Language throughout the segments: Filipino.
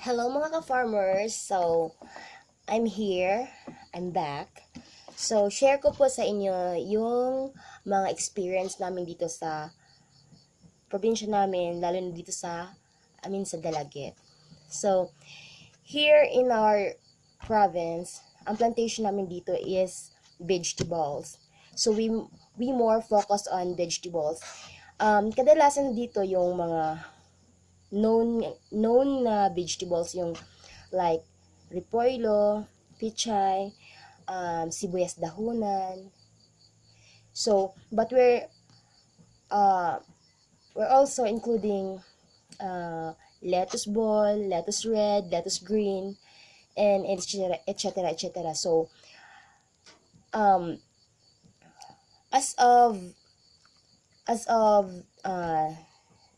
Hello mga ka-farmers! So, I'm here. I'm back. So, share ko po sa inyo yung mga experience namin dito sa probinsya namin, lalo na dito sa Dalagit. So, here in our province, ang plantation namin dito is vegetables. So, we more focus on vegetables. Kadalasan dito yung mga known na vegetables, yung like repolyo, pichay, sibuyas dahunan. So, but we're also including lettuce ball, lettuce red, lettuce green, and etc. etc. etc. So, um, as of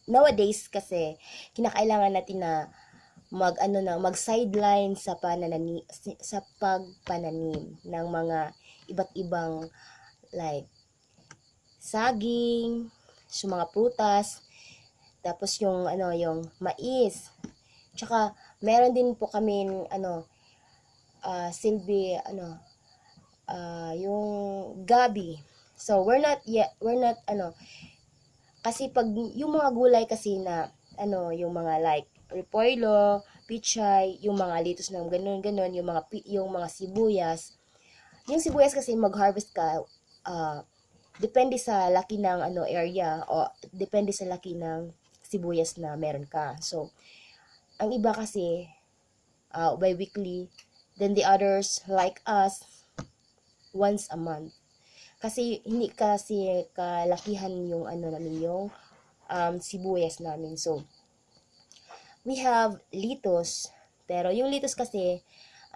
nowadays kasi kinakailangan natin na mag sideline sa pagpananim ng mga iba't ibang like saging, so mga prutas, tapos yung mais. Tsaka meron din po kami silbi yung gabi. So we're not kasi pag yung mga gulay kasi na yung mga like repolyo, pichay, yung mga litos ng ganun, yung mga sibuyas. Yung sibuyas kasi mag-harvest ka depende sa laki ng area o depende sa laki ng sibuyas na meron ka. So ang iba kasi by weekly, then the others like us once a month. Kasi hindi kasi kalakihan yung namin yung sibuyas namin. So we have litos, pero yung litos kasi 2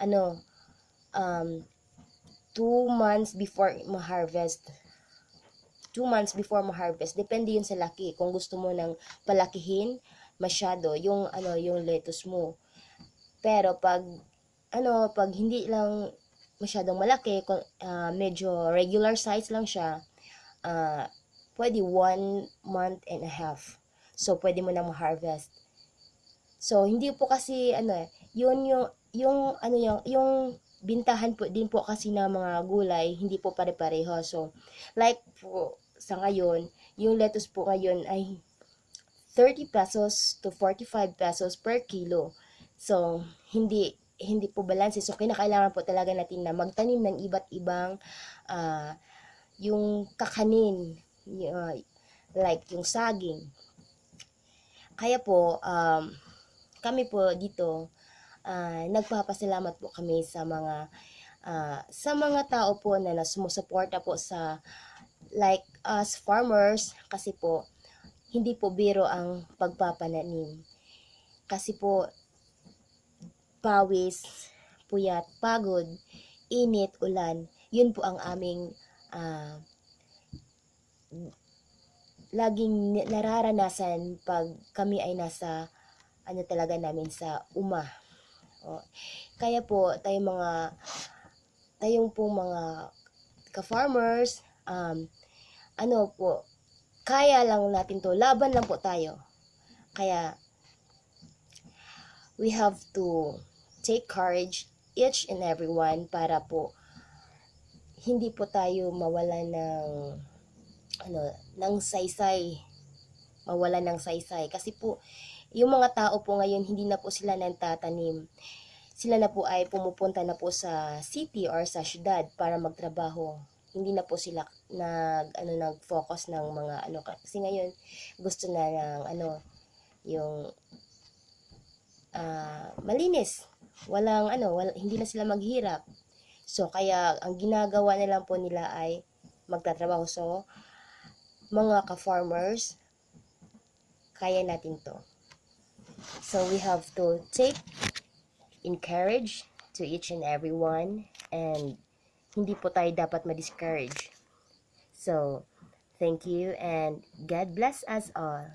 months before ma-harvest. 2 months before ma-harvest. Depende yun sa laki. Kung gusto mo nang palakihin masyado yung yung lettuce mo. Pero pag hindi lang masyadong malaki, medyo regular size lang siya, pwede 1 month and a half. So pwede mo na ma-harvest. So hindi po kasi yun yung bintahan po din po kasi ng mga gulay, hindi po pare-pareho. So like po sa ngayon, yung lettuce po ngayon ay 30 pesos to 45 pesos per kilo. So hindi po balanse. So kinakailangan po talaga natin na magtanim ng iba't ibang yung kakanin, like yung saging. Kaya po kami po dito nagpapasalamat po kami sa mga tao po na sumusuporta po sa like us farmers, kasi po hindi po biro ang pagpapananim. Kasi po pawis, puyat, pagod, init, ulan, yun po ang aming laging nararanasan pag kami ay nasa talaga namin sa Kaya po tayong pong mga ka-farmers, kaya lang natin to, laban lang po tayo. Kaya we have to take courage, each and every one, para po hindi po tayo mawala ng saysay. Kasi po yung mga tao po ngayon, hindi na po sila nagtatanim. Sila na po ay pumupunta na po sa city or sa syudad para magtrabaho. Hindi na po sila nag-focus ng mga kasi ngayon gusto na ng yung malinis. Hindi na sila maghirap. So kaya ang ginagawa na lang po nila ay magtatrabaho. So mga ka-farmers, kaya natin to. So we have to encourage to each and every one, and hindi po tayo dapat ma-discourage. So thank you and God bless us all.